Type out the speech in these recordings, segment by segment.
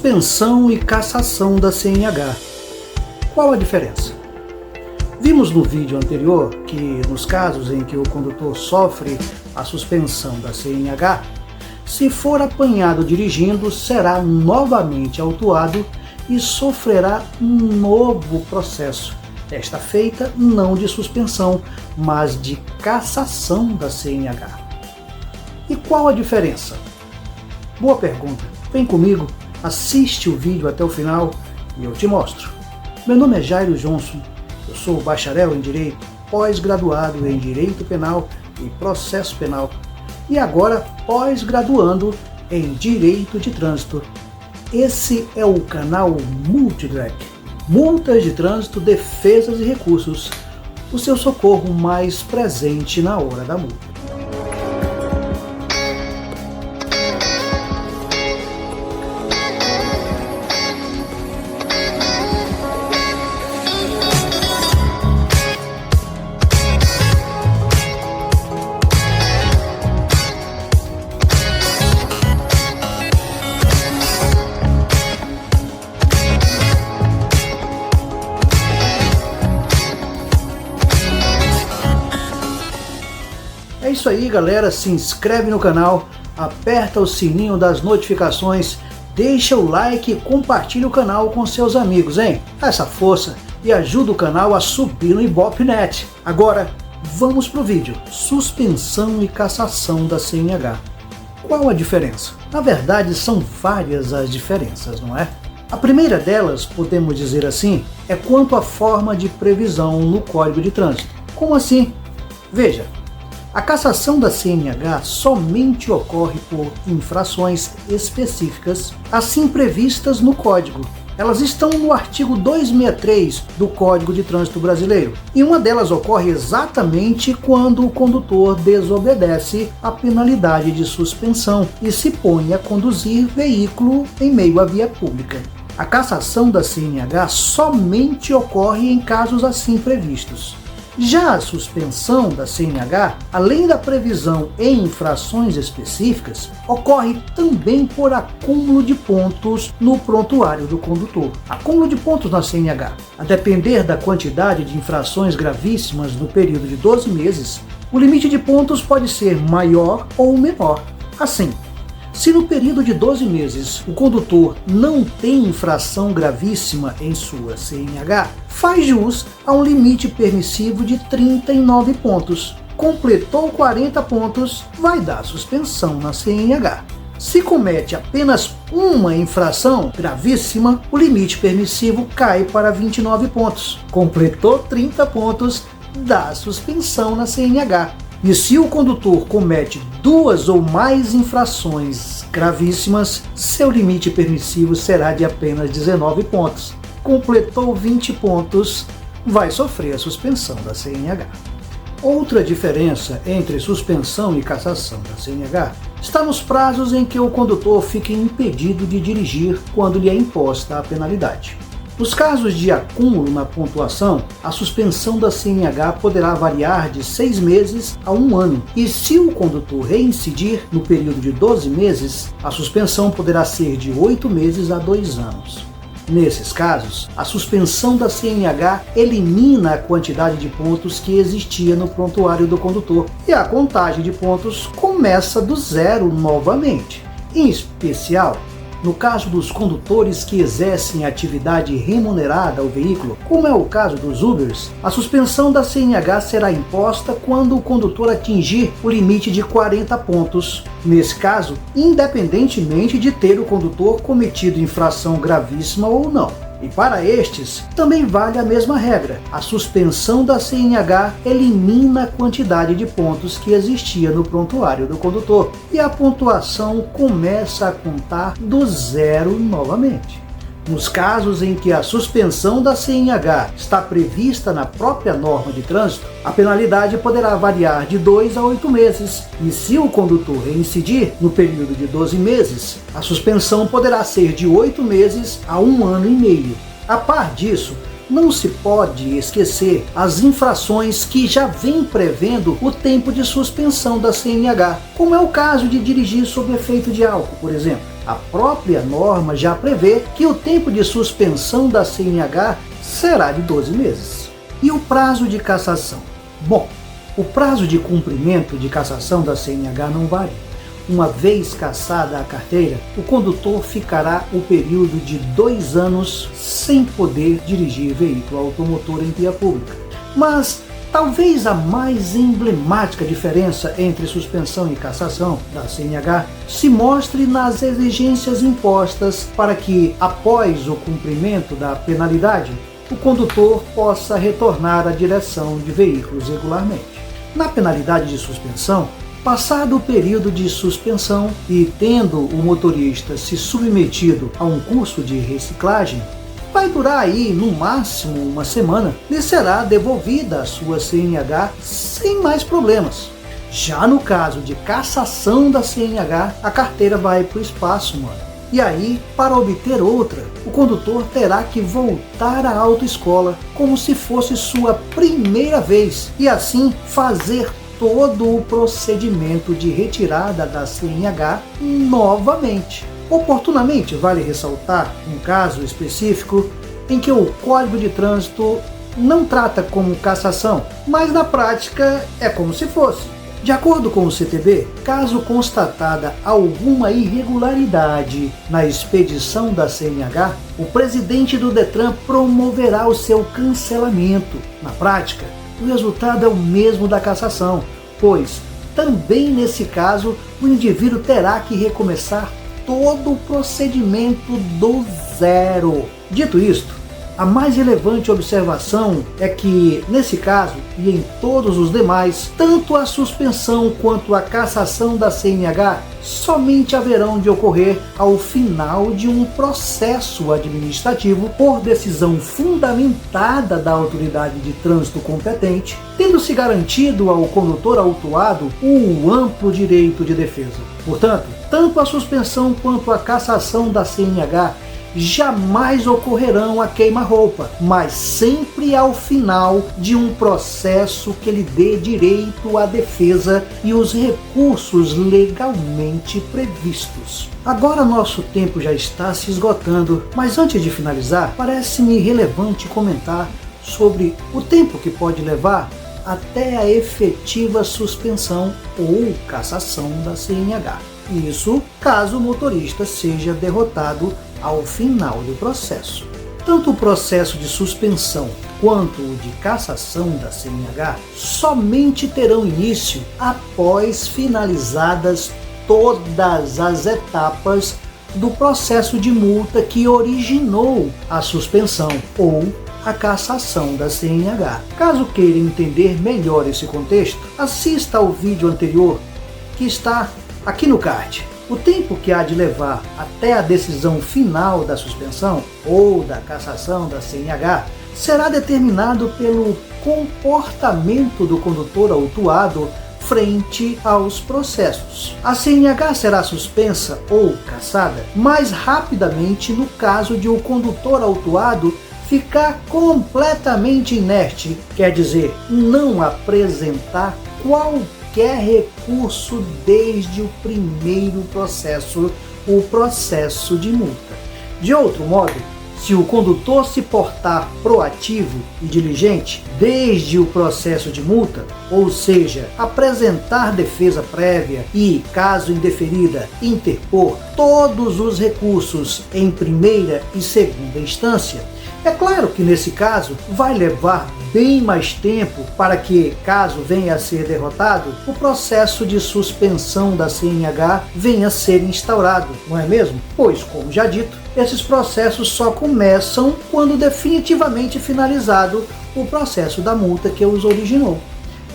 Suspensão e cassação da CNH. Qual a diferença? Vimos no vídeo anterior que nos casos em que o condutor sofre a suspensão da CNH, se for apanhado dirigindo, será novamente autuado e sofrerá um novo processo, desta feita não de suspensão, mas de cassação da CNH. E qual a diferença? Boa pergunta. Vem comigo, assiste o vídeo até o final e eu te mostro. Meu nome é Jairo Johnson, eu sou bacharel em Direito, pós-graduado em Direito Penal e Processo Penal e agora pós-graduando em Direito de Trânsito. Esse é o canal Multitrack, Multas de Trânsito, Defesas e Recursos, o seu socorro mais presente na hora da multa. É isso aí, galera, se inscreve no canal, aperta o sininho das notificações, deixa o like e compartilha o canal com seus amigos, hein? Dá essa força e ajuda o canal a subir no Ibope.net. Agora, vamos pro vídeo. Suspensão e cassação da CNH. Qual a diferença? Na verdade, são várias as diferenças, não é? A primeira delas, podemos dizer assim, é quanto à forma de previsão no Código de Trânsito. Como assim? Veja. A cassação da CNH somente ocorre por infrações específicas, assim previstas no Código. Elas estão no artigo 263 do Código de Trânsito Brasileiro, e uma delas ocorre exatamente quando o condutor desobedece à penalidade de suspensão e se põe a conduzir veículo em meio à via pública. A cassação da CNH somente ocorre em casos assim previstos. Já a suspensão da CNH, além da previsão em infrações específicas, ocorre também por acúmulo de pontos no prontuário do condutor. Acúmulo de pontos na CNH. A depender da quantidade de infrações gravíssimas no período de 12 meses, o limite de pontos pode ser maior ou menor. Assim, se no período de 12 meses o condutor não tem infração gravíssima em sua CNH, faz jus a um limite permissivo de 39 pontos. Completou 40 pontos, vai dar suspensão na CNH. Se comete apenas uma infração gravíssima, o limite permissivo cai para 29 pontos. Completou 30 pontos, dá suspensão na CNH. E se o condutor comete duas ou mais infrações gravíssimas, seu limite permissivo será de apenas 19 pontos. Completou 20 pontos, vai sofrer a suspensão da CNH. Outra diferença entre suspensão e cassação da CNH está nos prazos em que o condutor fica impedido de dirigir quando lhe é imposta a penalidade. Nos casos de acúmulo na pontuação, a suspensão da CNH poderá variar de 6 meses a 1 ano, e se o condutor reincidir no período de 12 meses, a suspensão poderá ser de 8 meses a 2 anos. Nesses casos, a suspensão da CNH elimina a quantidade de pontos que existia no prontuário do condutor, e a contagem de pontos começa do zero novamente. Em especial, no caso dos condutores que exercem atividade remunerada ao veículo, como é o caso dos Ubers, a suspensão da CNH será imposta quando o condutor atingir o limite de 40 pontos. Nesse caso, independentemente de ter o condutor cometido infração gravíssima ou não. E para estes, também vale a mesma regra. A suspensão da CNH elimina a quantidade de pontos que existia no prontuário do condutor e a pontuação começa a contar do zero novamente. Nos casos em que a suspensão da CNH está prevista na própria norma de trânsito, a penalidade poderá variar de 2 a 8 meses, e se o condutor reincidir no período de 12 meses, a suspensão poderá ser de 8 meses a 1 ano e meio. A par disso, não se pode esquecer as infrações que já vêm prevendo o tempo de suspensão da CNH, como é o caso de dirigir sob efeito de álcool, por exemplo. A própria norma já prevê que o tempo de suspensão da CNH será de 12 meses. E o prazo de cassação? Bom, o prazo de cumprimento de cassação da CNH não varia. Uma vez cassada a carteira, o condutor ficará o período de 2 anos sem poder dirigir veículo automotor em via pública. Mas talvez a mais emblemática diferença entre suspensão e cassação da CNH se mostre nas exigências impostas para que, após o cumprimento da penalidade, o condutor possa retornar à direção de veículos regularmente. Na penalidade de suspensão, passado o período de suspensão e tendo o motorista se submetido a um curso de reciclagem, vai durar aí no máximo uma semana, lhe será devolvida a sua CNH sem mais problemas. Já no caso de cassação da CNH, a carteira vai para o espaço, mano. E aí, para obter outra, o condutor terá que voltar à autoescola como se fosse sua primeira vez e assim fazer todo o procedimento de retirada da CNH novamente. Oportunamente, vale ressaltar um caso específico em que o Código de Trânsito não trata como cassação, mas na prática é como se fosse. De acordo com o CTB, caso constatada alguma irregularidade na expedição da CNH, o presidente do Detran promoverá o seu cancelamento. Na prática, o resultado é o mesmo da cassação, pois também nesse caso o indivíduo terá que recomeçar todo o procedimento do zero. Dito isto, a mais relevante observação é que, nesse caso e em todos os demais, tanto a suspensão quanto a cassação da CNH somente haverão de ocorrer ao final de um processo administrativo por decisão fundamentada da autoridade de trânsito competente, tendo-se garantido ao condutor autuado o amplo direito de defesa. Portanto, tanto a suspensão quanto a cassação da CNH jamais ocorrerão a queima-roupa, mas sempre ao final de um processo que lhe dê direito à defesa e os recursos legalmente previstos. Agora nosso tempo já está se esgotando, mas antes de finalizar, parece-me relevante comentar sobre o tempo que pode levar até a efetiva suspensão ou cassação da CNH. Isso caso o motorista seja derrotado ao final do processo. Tanto o processo de suspensão quanto o de cassação da CNH somente terão início após finalizadas todas as etapas do processo de multa que originou a suspensão ou a cassação da CNH. Caso queira entender melhor esse contexto, assista ao vídeo anterior que está aqui no card. O tempo que há de levar até a decisão final da suspensão ou da cassação da CNH será determinado pelo comportamento do condutor autuado frente aos processos. A CNH será suspensa ou cassada mais rapidamente no caso de o condutor autuado ficar completamente inerte, quer dizer, não apresentar qualquer recurso desde o primeiro processo, o processo de multa. De outro modo, se o condutor se portar proativo e diligente desde o processo de multa, ou seja, apresentar defesa prévia e, caso indeferida, interpor todos os recursos em primeira e segunda instância, é claro que nesse caso vai levar bem mais tempo para que, caso venha a ser derrotado, o processo de suspensão da CNH venha a ser instaurado, não é mesmo? Pois, como já dito, esses processos só começam quando definitivamente finalizado o processo da multa que os originou.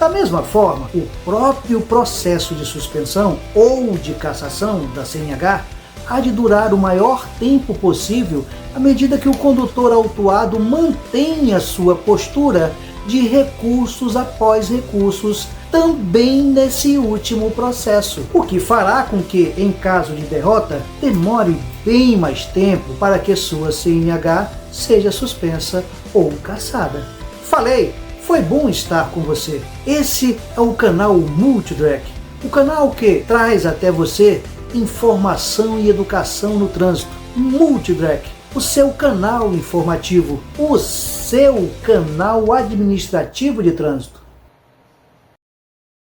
Da mesma forma, o próprio processo de suspensão ou de cassação da CNH há de durar o maior tempo possível à medida que o condutor autuado mantenha sua postura de recursos após recursos também nesse último processo, o que fará com que, em caso de derrota, demore bem mais tempo para que sua CNH seja suspensa ou cassada. Falei! Foi bom estar com você. Esse é o canal Multidrack, o canal que traz até você informação e educação no trânsito. Multidrack, o seu canal informativo, o seu canal administrativo de trânsito.